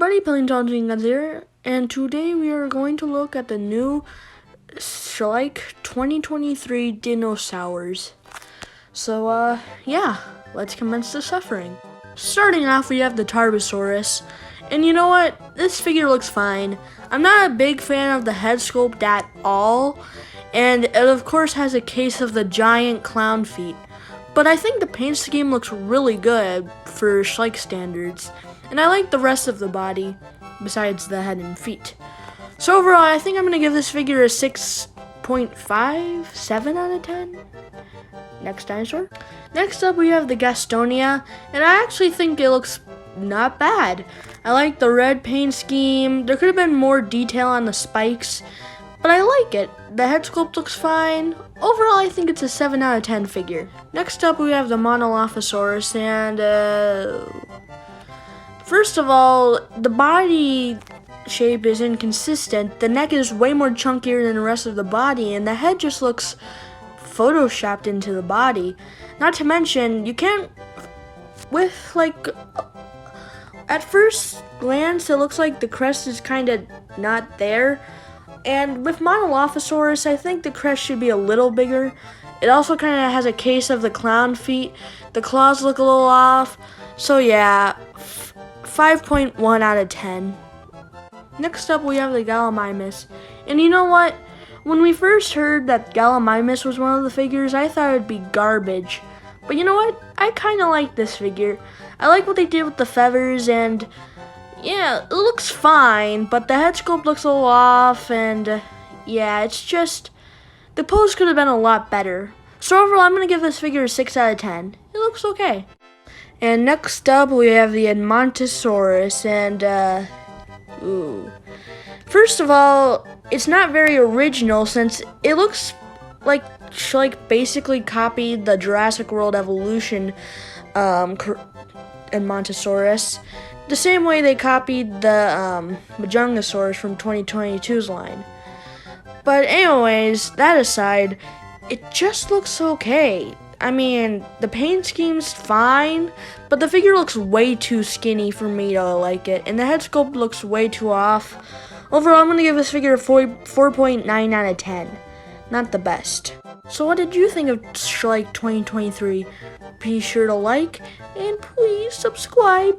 everybody, Paleontology here, and today we are going to look at the new Schleich 2023 Dinosaurs. So, yeah, let's commence the suffering. Starting off, we have the Tarbosaurus, and you know what? This figure looks fine. I'm not a big fan of the head sculpt at all, and it of course has a case of the giant clown feet. But I think the paint scheme looks really good for Schleich standards, and I like the rest of the body, besides the head and feet. So overall, I think I'm going to give this figure a 6.5, 7 out of 10. Next dinosaur. Next up, we have the Gastonia, and I actually think it looks not bad. I like the red paint scheme. There could have been more detail on the spikes, but I like it. The head sculpt looks fine. Overall, I think it's a 7 out of 10 figure. Next up, we have the Monologusaurus, and first of all, the body shape is inconsistent. The neck is way more chunkier than the rest of the body, and the head just looks photoshopped into the body. Not to mention, you can't, at first glance, it looks like the crest is kind of not there. And with Monologusaurus, I think the crest should be a little bigger. It also kind of has a case of the clown feet. The claws look a little off. So yeah, 5.1 out of 10. Next up, we have the Gallimimus. And you know what? When we first heard that Gallimimus was one of the figures, I thought it would be garbage. But you know what? I kind of like this figure. I like what they did with the feathers, and yeah, it looks fine, but the head sculpt looks a little off, and yeah, it's just, the pose could have been a lot better. So overall, I'm going to give this figure a 6 out of 10. It looks okay. And next up, we have the Edmontosaurus, and first of all, it's not very original since it looks like Schleich basically copied the Jurassic World evolution Edmontosaurus, the same way they copied the Monologusaurus from 2022's line. But anyways, that aside, it just looks okay. I mean, the paint scheme's fine, but the figure looks way too skinny for me to like it, and the head sculpt looks way too off. Overall, I'm going to give this figure a 4.9 out of 10. Not the best. So what did you think of Schleich 2023? Be sure to like, and please subscribe.